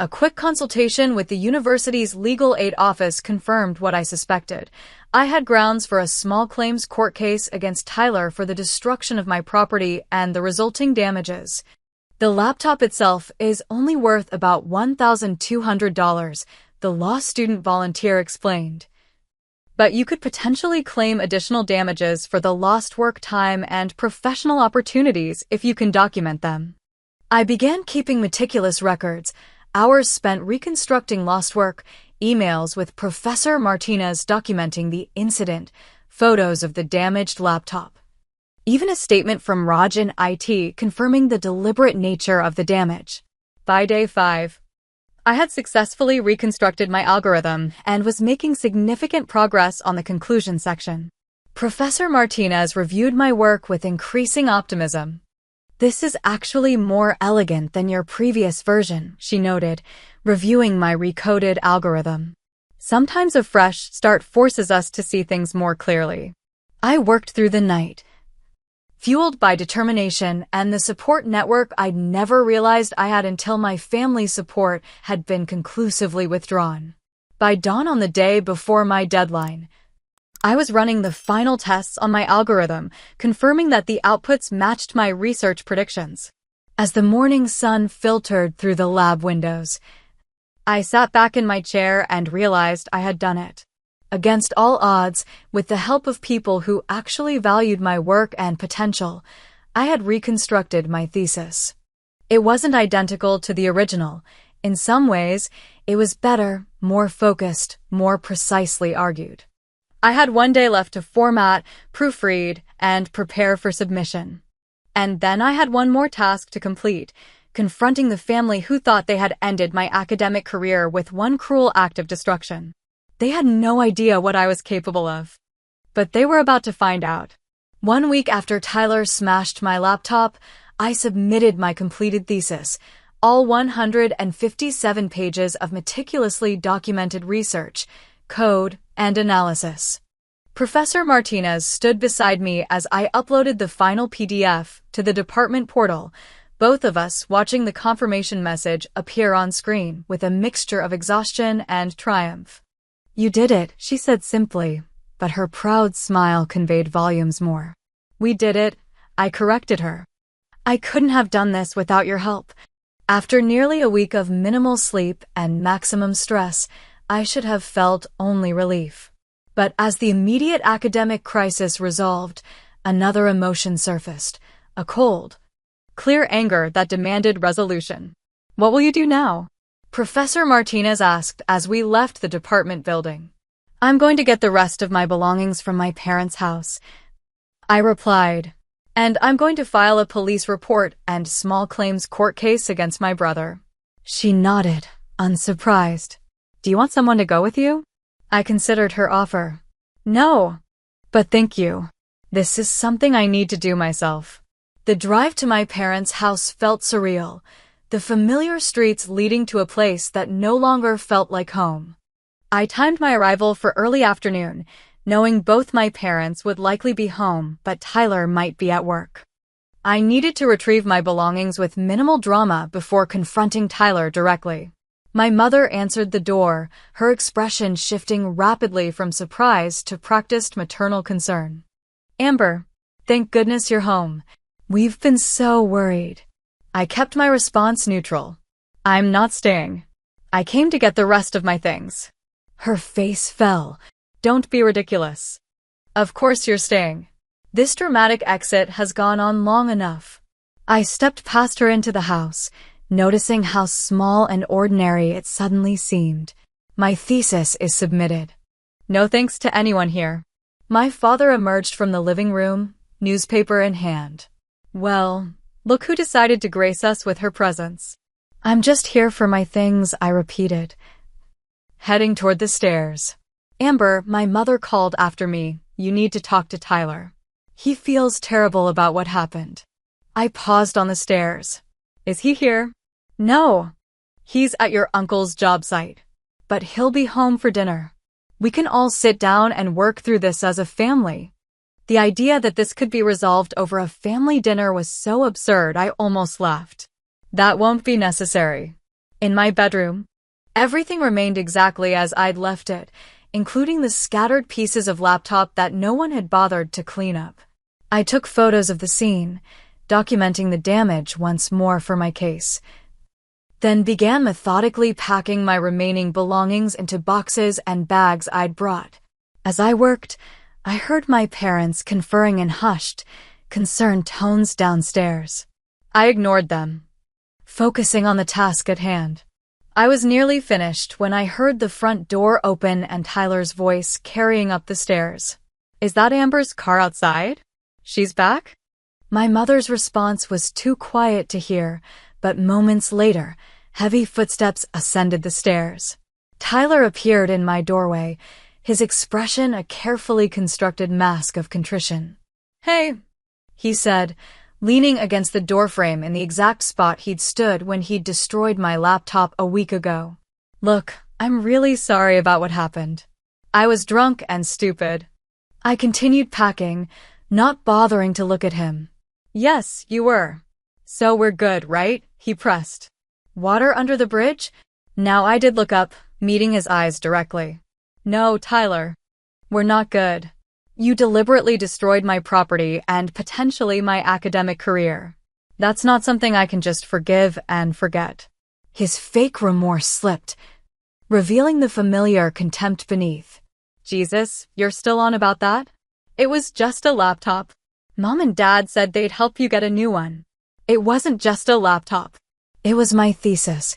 A quick consultation with the university's legal aid office confirmed what I suspected. I had grounds for a small claims court case against Tyler for the destruction of my property and the resulting damages. The laptop itself is only worth about $1,200, the law student volunteer explained. But you could potentially claim additional damages for the lost work time and professional opportunities if you can document them. I began keeping meticulous records, hours spent reconstructing lost work, emails with Professor Martinez documenting the incident, photos of the damaged laptop. Even a statement from Raj in IT confirming the deliberate nature of the damage. By day 5, I had successfully reconstructed my algorithm and was making significant progress on the conclusion section. Professor Martinez reviewed my work with increasing optimism. This is actually more elegant than your previous version, she noted, reviewing my recoded algorithm. Sometimes a fresh start forces us to see things more clearly. I worked through the night, fueled by determination and the support network I'd never realized I had until my family's support had been conclusively withdrawn. By dawn on the day before my deadline, I was running the final tests on my algorithm, confirming that the outputs matched my research predictions. as the morning sun filtered through the lab windows. I sat back in my chair and realized I had done it. Against all odds, with the help of people who actually valued my work and potential, I had reconstructed my thesis. It wasn't identical to the original. In some ways, it was better, more focused, more precisely argued. I had one day left to format, proofread, and prepare for submission. And then I had one more task to complete, confronting the family who thought they had ended my academic career with one cruel act of destruction. They had no idea what I was capable of. But they were about to find out. 1 week after Tyler smashed my laptop, I submitted my completed thesis, all 157 pages of meticulously documented research, code, and analysis. Professor Martinez stood beside me as I uploaded the final PDF to the department portal, both of us watching the confirmation message appear on screen with a mixture of exhaustion and triumph. "You did it," she said simply, but her proud smile conveyed volumes more. "We did it," I corrected her. "I couldn't have done this without your help." After nearly a week of minimal sleep and maximum stress, I should have felt only relief. But as the immediate academic crisis resolved, another emotion surfaced, a cold, clear anger that demanded resolution. "What will you do now?" Professor Martinez asked as we left the department building. "I'm going to get the rest of my belongings from my parents' house," I replied. "And I'm going to file a police report and small claims court case against my brother." She nodded, unsurprised. "Do you want someone to go with you?" I considered her offer. "No, but thank you. This is something I need to do myself." The drive to my parents' house felt surreal, the familiar streets leading to a place that no longer felt like home. I timed my arrival for early afternoon, knowing both my parents would likely be home, but Tyler might be at work. I needed to retrieve my belongings with minimal drama before confronting Tyler directly. My mother answered the door, her expression shifting rapidly from surprise to practiced maternal concern. "Amber, thank goodness you're home. We've been so worried." I kept my response neutral. "I'm not staying. I came to get the rest of my things." Her face fell. "Don't be ridiculous. Of course you're staying. This dramatic exit has gone on long enough." I stepped past her into the house, noticing how small and ordinary it suddenly seemed. "My thesis is submitted. No thanks to anyone here." My father emerged from the living room, newspaper in hand. "Well, look who decided to grace us with her presence." "I'm just here for my things," I repeated, heading toward the stairs. "Amber," my mother called after me, "you need to talk to Tyler. He feels terrible about what happened." I paused on the stairs. "Is he here?" "No. He's at your uncle's job site. But he'll be home for dinner. We can all sit down and work through this as a family." The idea that this could be resolved over a family dinner was so absurd I almost laughed. "That won't be necessary." In my bedroom, everything remained exactly as I'd left it, including the scattered pieces of laptop that no one had bothered to clean up. I took photos of the scene, documenting the damage once more for my case, then began methodically packing my remaining belongings into boxes and bags I'd brought. As I worked, I heard my parents conferring in hushed, concerned tones downstairs. I ignored them, focusing on the task at hand. I was nearly finished when I heard the front door open and Tyler's voice carrying up the stairs. "Is that Amber's car outside? She's back?" My mother's response was too quiet to hear, but moments later, heavy footsteps ascended the stairs. Tyler appeared in my doorway, his expression a carefully constructed mask of contrition. "Hey," he said, leaning against the doorframe in the exact spot he'd stood when he'd destroyed my laptop a week ago. "Look, I'm really sorry about what happened. I was drunk and stupid." I continued packing, not bothering to look at him. "Yes, you were. So we're good, right?" he pressed. "Water under the bridge?" Now I did look up, meeting his eyes directly. "No, Tyler. We're not good. You deliberately destroyed my property and potentially my academic career. That's not something I can just forgive and forget. His fake remorse slipped, revealing the familiar contempt beneath. Jesus, you're still on about that? It was just a laptop. Mom and Dad said they'd help you get a new one. It wasn't just a laptop. It was my thesis.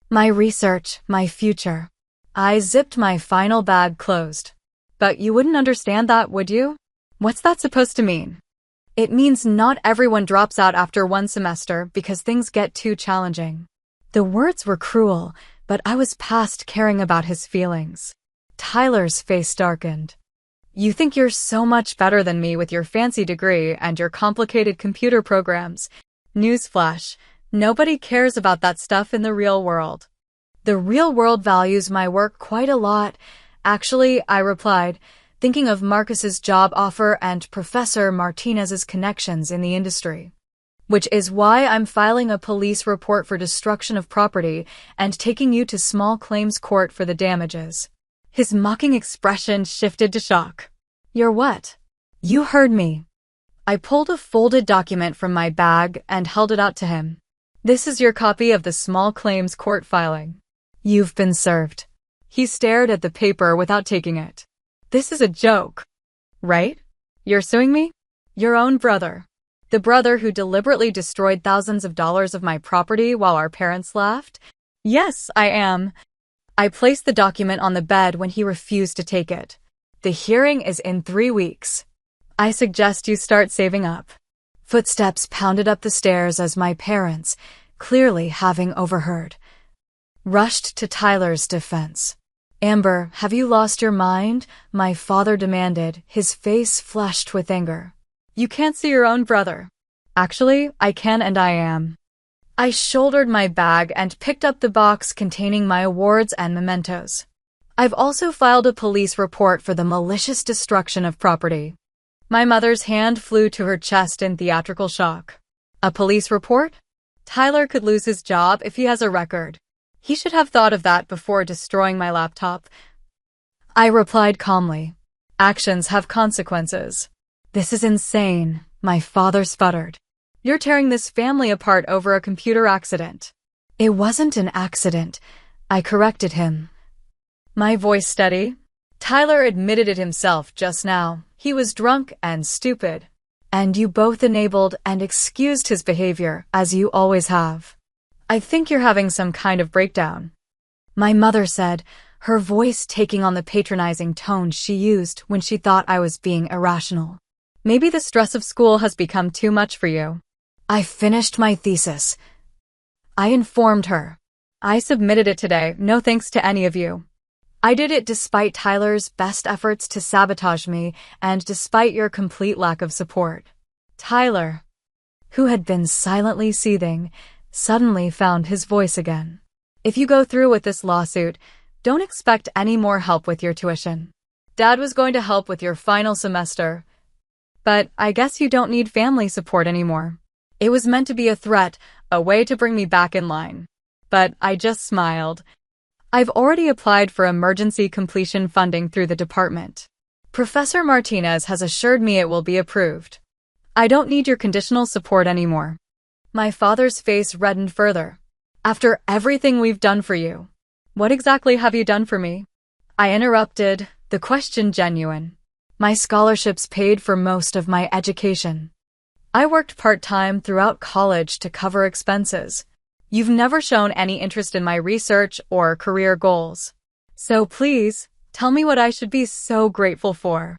My research, my future. I zipped my final bag closed. But you wouldn't understand that, would you? What's that supposed to mean? It means not everyone drops out after one semester because things get too challenging. The words were cruel, but I was past caring about his feelings. Tyler's face darkened. You think you're so much better than me with your fancy degree and your complicated computer programs. Newsflash, nobody cares about that stuff in the real world. The real world values my work quite a lot. Actually, I replied, thinking of Marcus's job offer and Professor Martinez's connections in the industry. Which is why I'm filing a police report for destruction of property and taking you to small claims court for the damages. His mocking expression shifted to shock. You're what? You heard me. I pulled a folded document from my bag and held it out to him. This is your copy of the small claims court filing. You've been served. He stared at the paper without taking it. This is a joke, right? You're suing me? Your own brother. The brother who deliberately destroyed thousands of dollars of my property while our parents laughed? Yes, I am. I placed the document on the bed when he refused to take it. The hearing is in 3 weeks. I suggest you start saving up. Footsteps pounded up the stairs as my parents, clearly having overheard, rushed to Tyler's defense. Amber, have you lost your mind? My father demanded, his face flushed with anger. You can't see your own brother. Actually, I can and I am. I shouldered my bag and picked up the box containing my awards and mementos. I've also filed a police report for the malicious destruction of property. My mother's hand flew to her chest in theatrical shock. A police report? Tyler could lose his job if he has a record. He should have thought of that before destroying my laptop. I replied calmly. Actions have consequences. This is insane, my father sputtered. You're tearing this family apart over a computer accident. It wasn't an accident, I corrected him. My voice steady. Tyler admitted it himself just now. He was drunk and stupid. And you both enabled and excused his behavior, as you always have. I think you're having some kind of breakdown. My mother said, her voice taking on the patronizing tone she used when she thought I was being irrational. Maybe the stress of school has become too much for you. I finished my thesis. I informed her. I submitted it today, no thanks to any of you. I did it despite Tyler's best efforts to sabotage me and despite your complete lack of support. Tyler, who had been silently seething, suddenly found his voice again. If you go through with this lawsuit, don't expect any more help with your tuition. Dad was going to help with your final semester, but I guess you don't need family support anymore. It was meant to be a threat, a way to bring me back in line. But I just smiled. I've already applied for emergency completion funding through the department. Professor Martinez has assured me it will be approved. I don't need your conditional support anymore. My father's face reddened further. After everything we've done for you, what exactly have you done for me? I interrupted, the question genuine. My scholarships paid for most of my education. I worked part-time throughout college to cover expenses. You've never shown any interest in my research or career goals. So please, tell me what I should be so grateful for.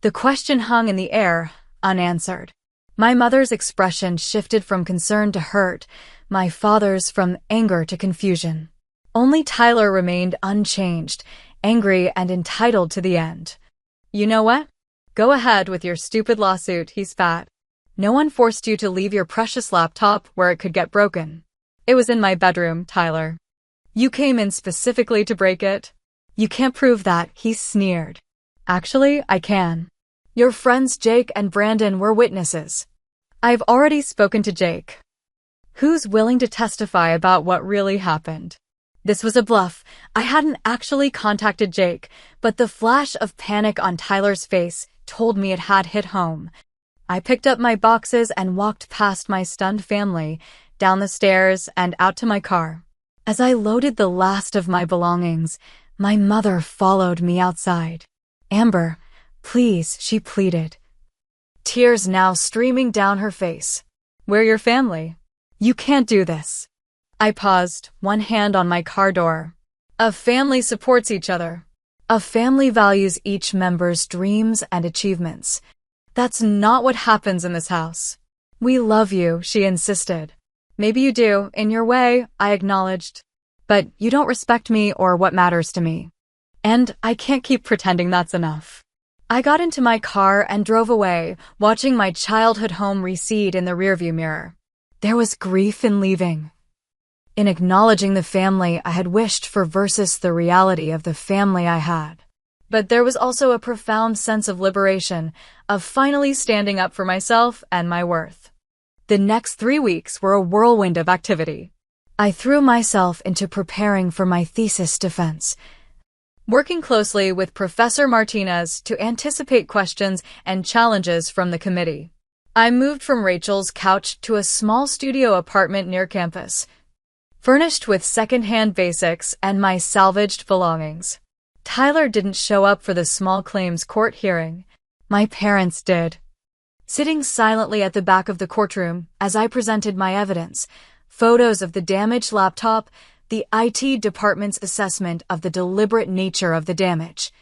The question hung in the air, unanswered. My mother's expression shifted from concern to hurt, my father's from anger to confusion. Only Tyler remained unchanged, angry and entitled to the end. You know what? Go ahead with your stupid lawsuit, he spat. No one forced you to leave your precious laptop where it could get broken. It was in my bedroom, Tyler. You came in specifically to break it? You can't prove that, he sneered. Actually, I can. Your friends Jake and Brandon were witnesses. I've already spoken to Jake. Who's willing to testify about what really happened? This was a bluff. I hadn't actually contacted Jake, but the flash of panic on Tyler's face told me it had hit home. I picked up my boxes and walked past my stunned family, down the stairs and out to my car. As I loaded the last of my belongings, my mother followed me outside. "Amber, please," she pleaded, tears now streaming down her face. "We're your family. You can't do this." I paused, one hand on my car door. A family supports each other. A family values each member's dreams and achievements. That's not what happens in this house. "We love you," she insisted. "Maybe you do, in your way," I acknowledged. "But you don't respect me or what matters to me. And I can't keep pretending that's enough." I got into my car and drove away, watching my childhood home recede in the rearview mirror. There was grief in leaving, in acknowledging the family I had wished for versus the reality of the family I had. But there was also a profound sense of liberation, of finally standing up for myself and my worth. The next 3 weeks were a whirlwind of activity. I threw myself into preparing for my thesis defense, working closely with Professor Martinez to anticipate questions and challenges from the committee. I moved from Rachel's couch to a small studio apartment near campus, furnished with second-hand basics and my salvaged belongings. Tyler didn't show up for the small claims court hearing. My parents did. Sitting silently at the back of the courtroom as I presented my evidence, photos of the damaged laptop, the IT department's assessment of the deliberate nature of the damage,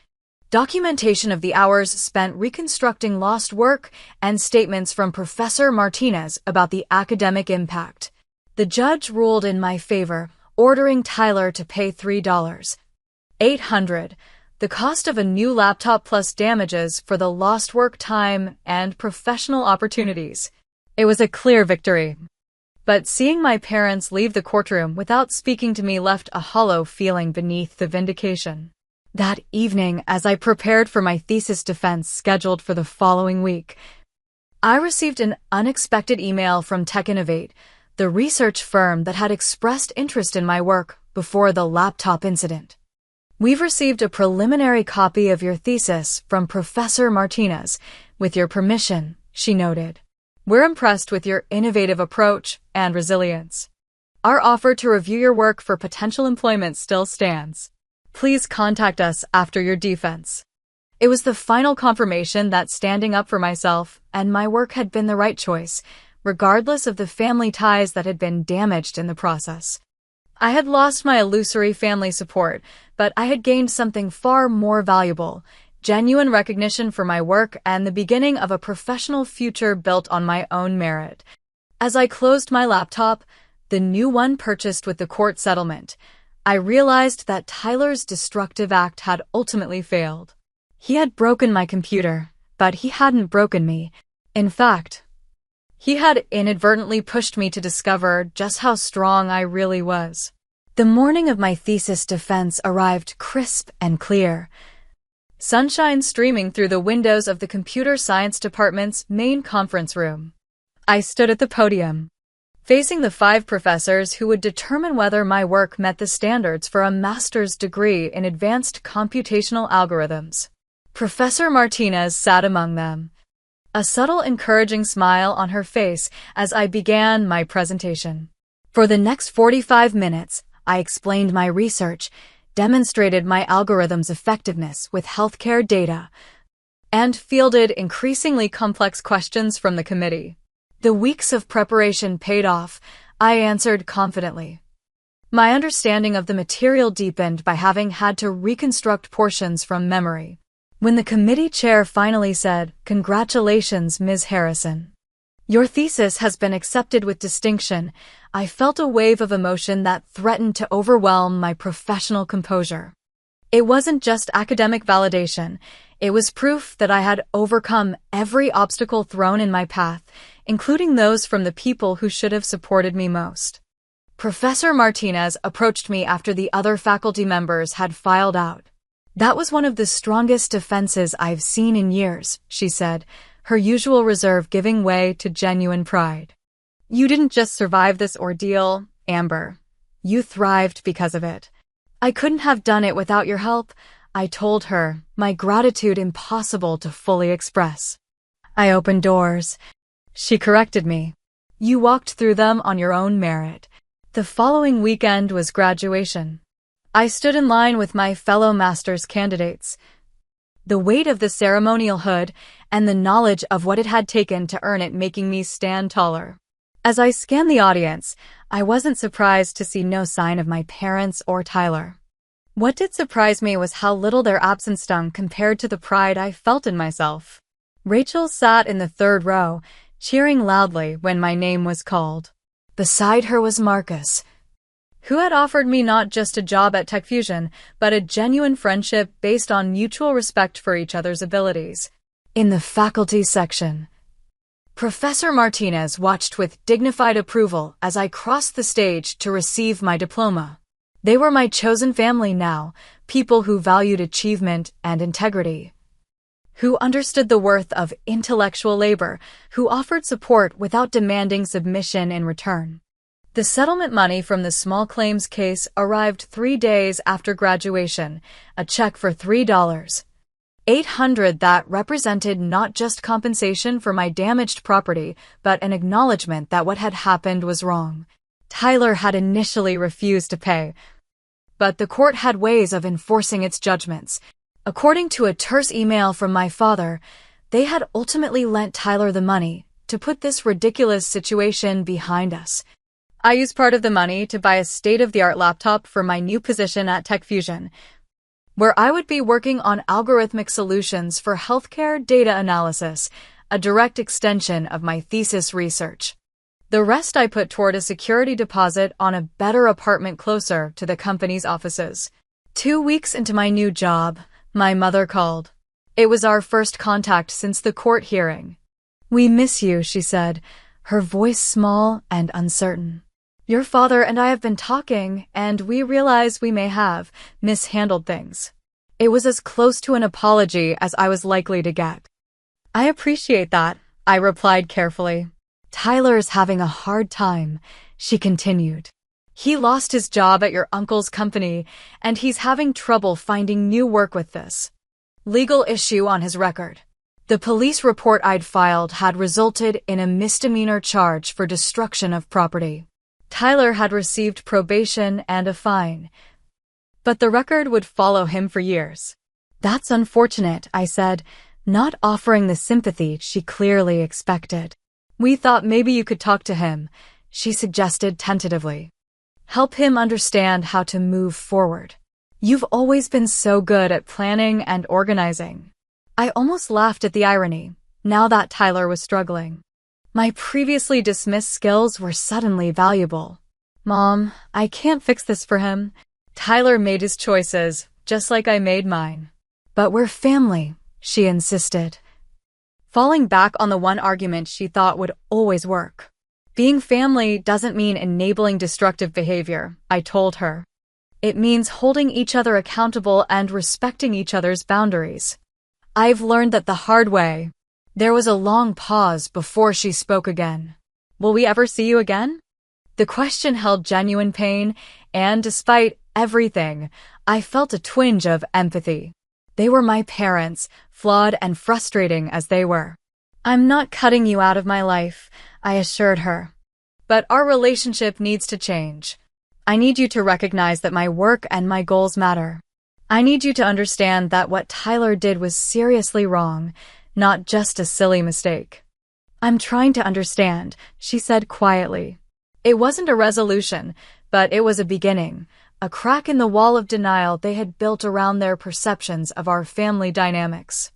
documentation of the hours spent reconstructing lost work, and statements from Professor Martinez about the academic impact. The judge ruled in my favor, ordering Tyler to pay $3,800, the cost of a new laptop plus damages for the lost work time and professional opportunities. It was a clear victory. But seeing my parents leave the courtroom without speaking to me left a hollow feeling beneath the vindication. That evening, as I prepared for my thesis defense scheduled for the following week, I received an unexpected email from Tech Innovate, the research firm that had expressed interest in my work before the laptop incident. "We've received a preliminary copy of your thesis from Professor Martinez. With your permission," she noted. "We're impressed with your innovative approach and resilience. Our offer to review your work for potential employment still stands. Please contact us after your defense." It was the final confirmation that standing up for myself and my work had been the right choice, regardless of the family ties that had been damaged in the process. I had lost my illusory family support, but I had gained something far more valuable: genuine recognition for my work and the beginning of a professional future built on my own merit. As I closed my laptop, the new one purchased with the court settlement, I realized that Tyler's destructive act had ultimately failed. He had broken my computer, but he hadn't broken me. In fact, he had inadvertently pushed me to discover just how strong I really was. The morning of my thesis defense arrived crisp and clear, sunshine streaming through the windows of the computer science department's main conference room. I stood at the podium, facing the 5 professors who would determine whether my work met the standards for a master's degree in advanced computational algorithms. Professor Martinez sat among them, a subtle, encouraging smile on her face as I began my presentation. For the next 45 minutes, I explained my research, demonstrated my algorithm's effectiveness with healthcare data, and fielded increasingly complex questions from the committee. The weeks of preparation paid off. I answered confidently. My understanding of the material deepened by having had to reconstruct portions from memory. When the committee chair finally said, "Congratulations, Ms. Harrison. Your thesis has been accepted with distinction," I felt a wave of emotion that threatened to overwhelm my professional composure. It wasn't just academic validation. It was proof that I had overcome every obstacle thrown in my path, including those from the people who should have supported me most. Professor Martinez approached me after the other faculty members had filed out. "That was one of the strongest defenses I've seen in years," she said, her usual reserve giving way to genuine pride. "You didn't just survive this ordeal, Amber. You thrived because of it. I couldn't have done it without your help," I told her, my gratitude impossible to fully express. I opened doors. She corrected me. You walked through them on your own merit. The following weekend was graduation. I stood in line with my fellow master's candidates. The weight of the ceremonial hood and the knowledge of what it had taken to earn it making me stand taller. As I scanned the audience, I wasn't surprised to see no sign of my parents or Tyler. What did surprise me was how little their absence stung compared to the pride I felt in myself. Rachel sat in the third row, cheering loudly when my name was called. Beside her was Marcus, who had offered me not just a job at TechFusion, but a genuine friendship based on mutual respect for each other's abilities. In the faculty section, Professor Martinez watched with dignified approval as I crossed the stage to receive my diploma. They were my chosen family now, people who valued achievement and integrity, who understood the worth of intellectual labor, who offered support without demanding submission in return. The settlement money from the small claims case arrived 3 days after graduation, a check for $3,800 that represented not just compensation for my damaged property, but an acknowledgement that what had happened was wrong. Tyler had initially refused to pay, but the court had ways of enforcing its judgments. According to a terse email from my father, they had ultimately lent Tyler the money to put this ridiculous situation behind us. I used part of the money to buy a state-of-the-art laptop for my new position at TechFusion, where I would be working on algorithmic solutions for healthcare data analysis, a direct extension of my thesis research. The rest I put toward a security deposit on a better apartment closer to the company's offices. 2 weeks into my new job, my mother called. It was our first contact since the court hearing. "We miss you," she said, her voice small and uncertain. "Your father and I have been talking, and we realize we may have mishandled things." It was as close to an apology as I was likely to get. "I appreciate that," I replied carefully. "Tyler's having a hard time," she continued. "He lost his job at your uncle's company, and he's having trouble finding new work with this legal issue on his record. The police report I'd filed had resulted in a misdemeanor charge for destruction of property. Tyler had received probation and a fine, but the record would follow him for years." "That's unfortunate," I said, not offering the sympathy she clearly expected. "We thought maybe you could talk to him," she suggested tentatively. "Help him understand how to move forward. You've always been so good at planning and organizing." I almost laughed at the irony, now that Tyler was struggling. My previously dismissed skills were suddenly valuable. "Mom, I can't fix this for him. Tyler made his choices, just like I made mine." "But we're family," she insisted, falling back on the one argument she thought would always work. "Being family doesn't mean enabling destructive behavior," I told her. "It means holding each other accountable and respecting each other's boundaries. I've learned that the hard way." There was a long pause before she spoke again. "Will we ever see you again?" The question held genuine pain, and despite everything, I felt a twinge of empathy. They were my parents, flawed and frustrating as they were. "I'm not cutting you out of my life," I assured her. "But our relationship needs to change. I need you to recognize that my work and my goals matter. I need you to understand that what Tyler did was seriously wrong, not just a silly mistake." "I'm trying to understand," she said quietly. It wasn't a resolution, but it was a beginning, a crack in the wall of denial they had built around their perceptions of our family dynamics.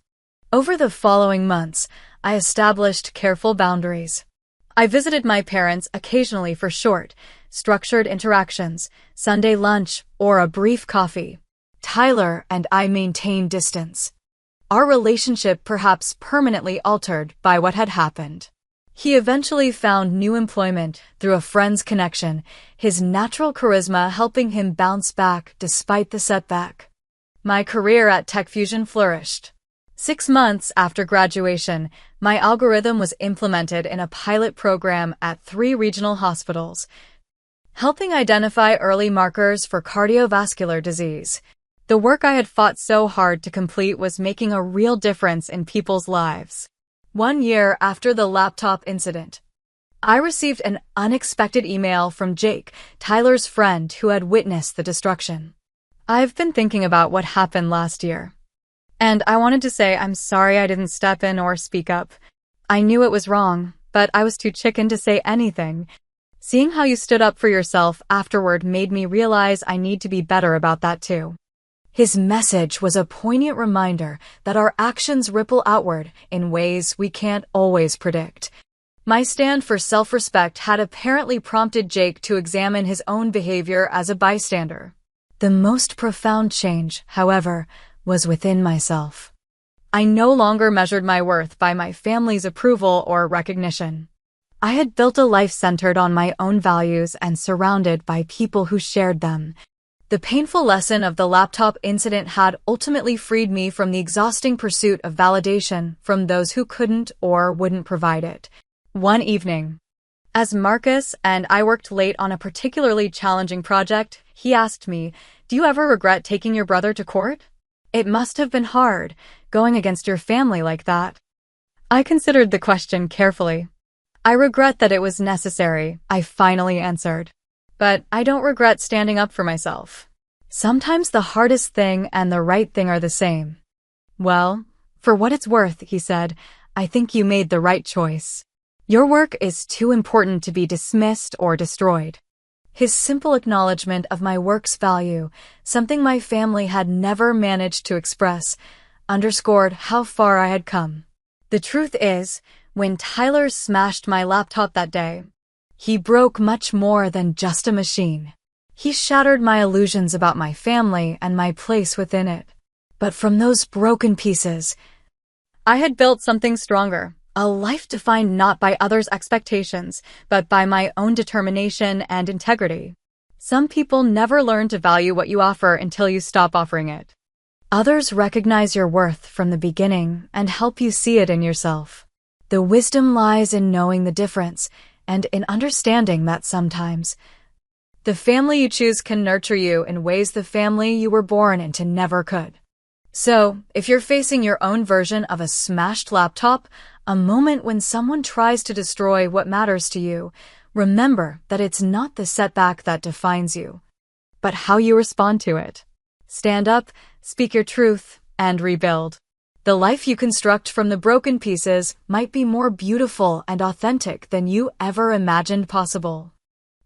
Over the following months, I established careful boundaries. I visited my parents occasionally for short, structured interactions, Sunday lunch, or a brief coffee. Tyler and I maintained distance, our relationship perhaps permanently altered by what had happened. He eventually found new employment through a friend's connection, his natural charisma helping him bounce back despite the setback. My career at TechFusion flourished. 6 months after graduation, my algorithm was implemented in a pilot program at 3 regional hospitals, helping identify early markers for cardiovascular disease. The work I had fought so hard to complete was making a real difference in people's lives. 1 year after the laptop incident, I received an unexpected email from Jake, Tyler's friend who had witnessed the destruction. I've been thinking about what happened last year, and I wanted to say I'm sorry I didn't step in or speak up. I knew it was wrong, but I was too chicken to say anything. Seeing how you stood up for yourself afterward made me realize I need to be better about that too. His message was a poignant reminder that our actions ripple outward in ways we can't always predict. My stand for self-respect had apparently prompted Jake to examine his own behavior as a bystander. The most profound change, however, was within myself. I no longer measured my worth by my family's approval or recognition. I had built a life centered on my own values and surrounded by people who shared them. The painful lesson of the laptop incident had ultimately freed me from the exhausting pursuit of validation from those who couldn't or wouldn't provide it. One evening, as Marcus and I worked late on a particularly challenging project, he asked me, "Do you ever regret taking your brother to court? It must have been hard, going against your family like that." I considered the question carefully. "I regret that it was necessary," I finally answered. "But I don't regret standing up for myself. Sometimes the hardest thing and the right thing are the same." "Well, for what it's worth," he said, "I think you made the right choice. Your work is too important to be dismissed or destroyed." His simple acknowledgement of my work's value, something my family had never managed to express, underscored how far I had come. The truth is, when Tyler smashed my laptop that day, he broke much more than just a machine. He shattered my illusions about my family and my place within it. But from those broken pieces, I had built something stronger. A life defined not by others' expectations, but by my own determination and integrity. Some people never learn to value what you offer until you stop offering it. Others recognize your worth from the beginning and help you see it in yourself. The wisdom lies in knowing the difference and in understanding that sometimes the family you choose can nurture you in ways the family you were born into never could. So, if you're facing your own version of a smashed laptop, a moment when someone tries to destroy what matters to you, remember that it's not the setback that defines you, but how you respond to it. Stand up, speak your truth, and rebuild. The life you construct from the broken pieces might be more beautiful and authentic than you ever imagined possible.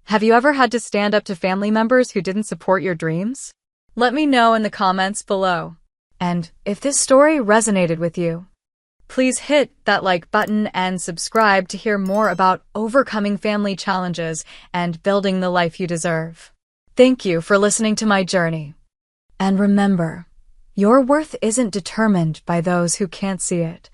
Have you ever had to stand up to family members who didn't support your dreams? Let me know in the comments below. And if this story resonated with you, please hit that like button and subscribe to hear more about overcoming family challenges and building the life you deserve. Thank you for listening to my journey. And remember, your worth isn't determined by those who can't see it.